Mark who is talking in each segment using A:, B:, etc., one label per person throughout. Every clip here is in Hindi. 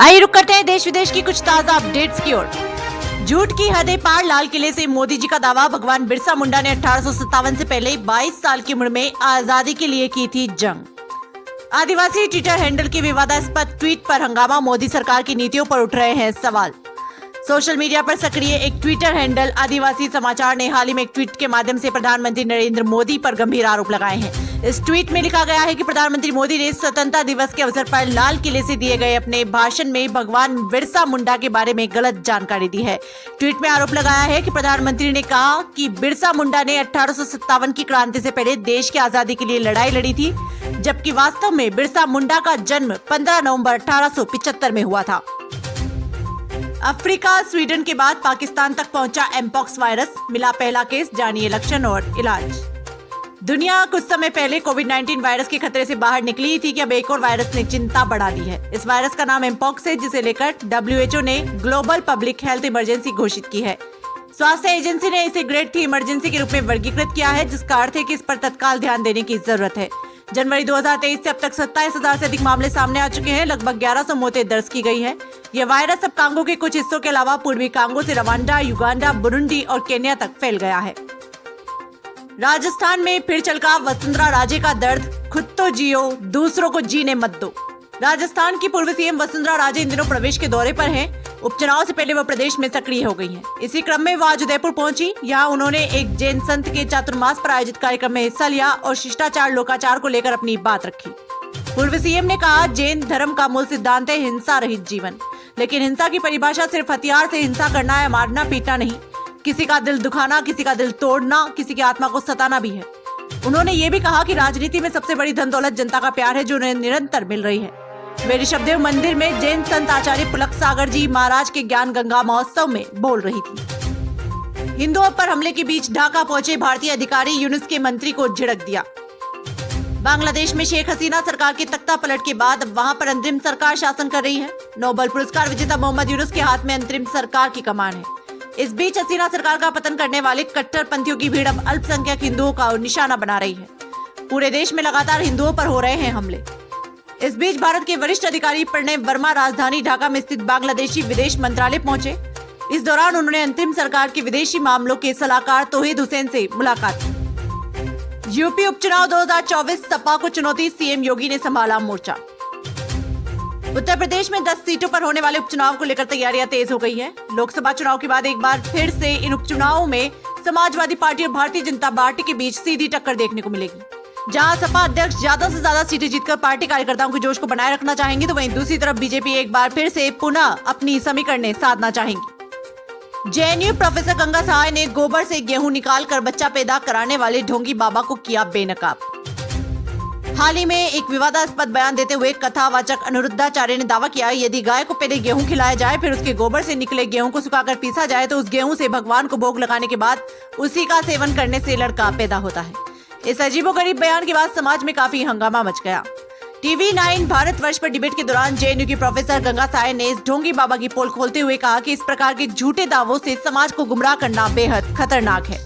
A: आइए रुक करते हैं देश विदेश की कुछ ताजा अपडेट्स की ओर। झूठ की हदें पार, लाल किले से मोदी जी का दावा। भगवान बिरसा मुंडा ने 1857 से पहले 22 साल की उम्र में आजादी के लिए की थी जंग। आदिवासी ट्विटर हैंडल के विवादास्पद ट्वीट पर हंगामा, मोदी सरकार की नीतियों पर उठ रहे हैं सवाल। सोशल मीडिया पर सक्रिय एक ट्विटर हैंडल आदिवासी समाचार ने हाल ही में एक ट्वीट के माध्यम से प्रधानमंत्री नरेंद्र मोदी पर गंभीर आरोप लगाए हैं। इस ट्वीट में लिखा गया है कि प्रधानमंत्री मोदी ने स्वतंत्रता दिवस के अवसर पर लाल किले से दिए गए अपने भाषण में भगवान बिरसा मुंडा के बारे में गलत जानकारी दी है। ट्वीट में आरोप लगाया है कि प्रधानमंत्री ने कहा कि बिरसा मुंडा ने 1857 की क्रांति से पहले देश की आजादी के लिए लड़ाई लड़ी थी, जबकि वास्तव में बिरसा मुंडा का जन्म 15 नवंबर 1875 में हुआ था। अफ्रीका, स्वीडन के बाद पाकिस्तान तक पहुंचा एमपॉक्स वायरस, मिला पहला केस, जानिए लक्षण और इलाज। दुनिया कुछ समय पहले कोविड-19 वायरस के खतरे से बाहर निकली थी कि अब एक और वायरस ने चिंता बढ़ा दी है। इस वायरस का नाम एमपॉक्स है, जिसे लेकर WHO ने ग्लोबल पब्लिक हेल्थ इमरजेंसी घोषित की है। स्वास्थ्य एजेंसी ने इसे ग्रेड 3 इमरजेंसी के रूप में वर्गीकृत किया है, जिसका अर्थ है कि इस पर तत्काल ध्यान देने की जरूरत है। जनवरी 2023 से अब तक 27,000 से अधिक मामले सामने आ चुके हैं। लगभग 1100 मौतें दर्ज की गई है। यह वायरस अब कांगो के कुछ हिस्सों के अलावा पूर्वी कांगो से रवांडा, युगांडा, बुरुंडी और केन्या तक फैल गया है। राजस्थान में फिर चलका वसुंधरा राजे का दर्द, खुद तो जियो, दूसरों को जीने मत दो। राजस्थान की पूर्व सीएम वसुंधरा राजे इन दिनों प्रवेश के दौरे पर हैं। उपचुनाव से पहले वह प्रदेश में सक्रिय हो गई हैं। इसी क्रम में वह आज उदयपुर पहुंची। यहाँ उन्होंने एक जैन संत के चातुर्मास पर आयोजित कार्यक्रम में हिस्सा लिया और शिष्टाचार लोकाचार को लेकर अपनी बात रखी। पूर्व सीएम ने कहा, जैन धर्म का मूल सिद्धांत है हिंसा रहित जीवन, लेकिन हिंसा की परिभाषा सिर्फ हथियार से हिंसा करना या मारना पीटना नहीं, किसी का दिल दुखाना, किसी का दिल तोड़ना, किसी की आत्मा को सताना भी है। उन्होंने ये भी कहा कि राजनीति में सबसे बड़ी धन दौलत जनता का प्यार है, जो उन्हें निरंतर मिल रही है। वे ऋषभदेव मंदिर में जैन संत आचार्य पुलक सागर जी महाराज के ज्ञान गंगा महोत्सव में बोल रही थी। हिंदुओं पर हमले के बीच ढाका पहुंचे भारतीय अधिकारी यूनुस के मंत्री को झिड़क दिया। बांग्लादेश में शेख हसीना सरकार के तख्ता पलट के बाद अब वहां पर अंतरिम सरकार शासन कर रही है। नोबेल पुरस्कार विजेता मोहम्मद यूनुस के हाथ में अंतरिम सरकार की कमान है। इस बीच हसीना सरकार का पतन करने वाले कट्टरपंथियों की भीड़ अब अल्पसंख्यक हिंदुओं का निशाना बना रही है। पूरे देश में लगातार हिंदुओं पर हो रहे हैं हमले। इस बीच भारत के वरिष्ठ अधिकारी प्रणय वर्मा राजधानी ढाका में स्थित बांग्लादेशी विदेश मंत्रालय पहुंचे। इस दौरान उन्होंने अंतरिम सरकार के विदेशी मामलों के सलाहकार तौहीद हुसैन से मुलाकात की। यूपी उपचुनाव 2024, सपा को चुनौती, सीएम योगी ने संभाला मोर्चा। उत्तर प्रदेश में 10 सीटों पर होने वाले उपचुनाव को लेकर तैयारियां तेज हो गई है। लोकसभा चुनाव के बाद एक बार फिर से इन उपचुनावों में समाजवादी पार्टी और भारतीय जनता पार्टी के बीच सीधी टक्कर देखने को मिलेगी। जहां सपा अध्यक्ष ज्यादा से ज्यादा सीटें जीतकर पार्टी कार्यकर्ताओं के जोश को बनाए रखना चाहेंगे, तो वहीं दूसरी तरफ बीजेपी एक बार फिर से पुनः अपनी समीकरणें साधना चाहेंगी। जेएनयू प्रोफेसर गंगा सहाय ने गोबर से गेहूं निकालकर बच्चा पैदा कराने वाले ढोंगी बाबा को किया बेनकाब। हाल ही में एक विवादास्पद बयान देते हुए कथावाचक अनिरुद्धाचार्य ने दावा किया, यदि गाय को पहले गेहूं खिलाया जाए, फिर उसके गोबर से निकले गेहूं को सुखाकर पीसा जाए, तो उस गेहूं से भगवान को भोग लगाने के बाद उसी का सेवन करने से लड़का पैदा होता है। इस अजीबोगरीब बयान के बाद समाज में काफी हंगामा मच गया। टीवी 9 भारतवर्ष पर डिबेट के दौरान जेएनयू की प्रोफेसर गंगा सहाय ने इस ढोंगी बाबा की पोल खोलते हुए कहा कि इस प्रकार के झूठे दावों से समाज को गुमराह करना बेहद खतरनाक है।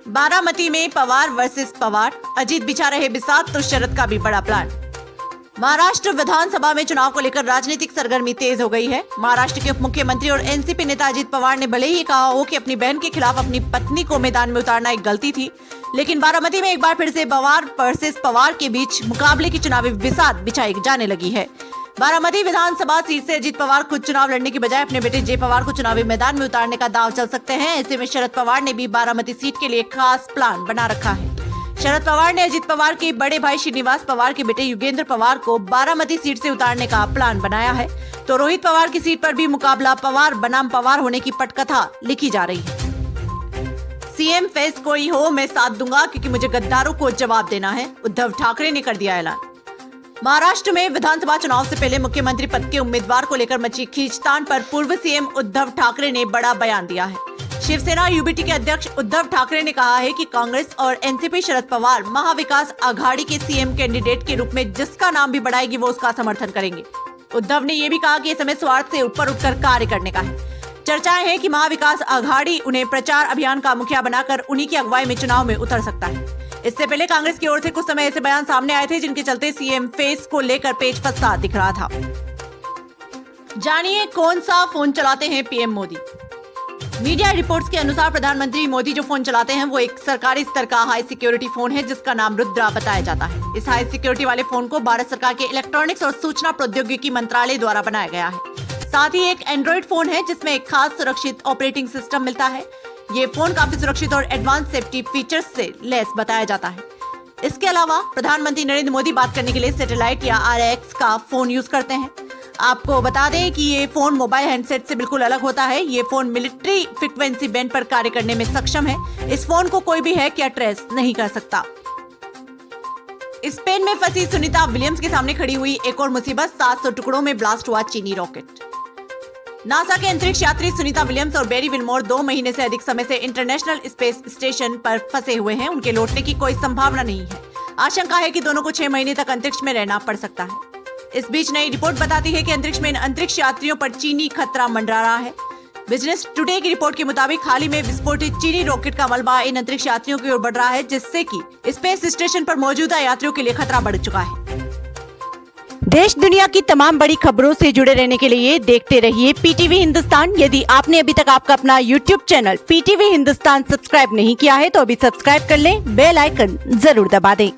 A: बारामती में पवार वर्सेस पवार, अजीत बिछा रहे बिसात तो शरद का भी बड़ा प्लान। महाराष्ट्र विधानसभा में चुनाव को लेकर राजनीतिक सरगर्मी तेज हो गई है। महाराष्ट्र के उप मुख्यमंत्री और एनसीपी नेता अजीत पवार ने भले ही कहा हो कि अपनी बहन के खिलाफ अपनी पत्नी को मैदान में उतारना एक गलती थी, लेकिन बारामती में एक बार फिर से पवार वर्सेस पवार के बीच मुकाबले की चुनावी बिसात बिछाई जाने लगी है। बारामती विधानसभा सीट से अजीत पवार खुद चुनाव लड़ने की बजाय अपने बेटे जय पवार को चुनावी मैदान में उतारने का दांव चल सकते हैं। ऐसे में शरद पवार ने भी बारामती सीट के लिए खास प्लान बना रखा है। शरद पवार ने अजीत पवार के बड़े भाई श्रीनिवास पवार के बेटे युगेंद्र पवार को बारामती सीट से उतारने का प्लान बनाया है, तो रोहित पवार की सीट पर भी मुकाबला पवार बनाम पवार होने की पटकथा लिखी जा रही है। सीएम फेस कोई हो मैं साथ दूंगा, क्योंकि मुझे गद्दारों को जवाब देना है, उद्धव ठाकरे ने कर दिया ऐलान। महाराष्ट्र में विधानसभा चुनाव से पहले मुख्यमंत्री पद के उम्मीदवार को लेकर मची खींचतान पर पूर्व सीएम उद्धव ठाकरे ने बड़ा बयान दिया है। शिवसेना यूबीटी के अध्यक्ष उद्धव ठाकरे ने कहा है कि कांग्रेस और एनसीपी शरद पवार महाविकास आघाड़ी के सीएम कैंडिडेट के रूप में जिसका नाम भी बढ़ाएगी वो उसका समर्थन करेंगे। उद्धव ने ये भी कहा कि ये समय स्वार्थ से ऊपर उठकर कार्य करने का है। चर्चाएं हैं कि महाविकास आघाड़ी उन्हें प्रचार अभियान का मुखिया बनाकर उन्हीं की अगुवाई में चुनाव में उतर सकता है। इससे पहले कांग्रेस की ओर से कुछ समय ऐसे बयान सामने आए थे जिनके चलते सीएम फेस को लेकर पेच फंसता दिख रहा था। जानिए कौन सा फोन चलाते हैं पीएम मोदी। मीडिया रिपोर्ट्स के अनुसार प्रधानमंत्री मोदी जो फोन चलाते हैं वो एक सरकारी स्तर का हाई सिक्योरिटी फोन है जिसका नाम रुद्रा बताया जाता है। इस हाई सिक्योरिटी वाले फोन को भारत सरकार के इलेक्ट्रॉनिक्स और सूचना प्रौद्योगिकी मंत्रालय द्वारा बनाया गया है। साथ ही एक एंड्रॉइड फोन है जिसमें एक खास सुरक्षित ऑपरेटिंग सिस्टम मिलता है। ये फोन काफी सुरक्षित और एडवांस सेफ्टी फीचर्स से लैस बताया जाता है। इसके अलावा प्रधानमंत्री नरेंद्र मोदी बात करने के लिए सैटेलाइट या RX का फोन यूज करते हैं। आपको बता दें कि ये फोन मोबाइल हैंडसेट से बिल्कुल अलग होता है। ये फोन मिलिट्री फ्रीक्वेंसी बैंड पर कार्य करने में सक्षम है। इस फोन को कोई भी हैक या ट्रेस नहीं कर सकता। स्पेन में फंसी सुनीता विलियम्स के सामने खड़ी हुई एक और मुसीबत, 700 टुकड़ों में ब्लास्ट हुआ चीनी रॉकेट। नासा के अंतरिक्ष यात्री सुनीता विलियम्स और बेरी विलमोर 2 महीने से अधिक समय से इंटरनेशनल स्पेस स्टेशन पर फंसे हुए हैं। उनके लौटने की कोई संभावना नहीं है। आशंका है कि दोनों को 6 महीने तक अंतरिक्ष में रहना पड़ सकता है। इस बीच नई रिपोर्ट बताती है कि अंतरिक्ष में इन अंतरिक्ष यात्रियों पर चीनी खतरा मंडरा रहा है। बिजनेस टुडे की रिपोर्ट के मुताबिक हाल ही में विस्फोटित चीनी रॉकेट का मलबा इन अंतरिक्ष यात्रियों की ओर बढ़ रहा है, जिससे कि स्पेस स्टेशन पर मौजूदा यात्रियों के लिए खतरा बढ़ चुका है। देश दुनिया की तमाम बड़ी खबरों से जुड़े रहने के लिए देखते रहिए PTV हिंदुस्तान। यदि आपने अभी तक आपका अपना YouTube channel PTV Hindustan subscribe नहीं किया है तो अभी सब्सक्राइब कर लें, बेल आइकन जरूर दबा दें।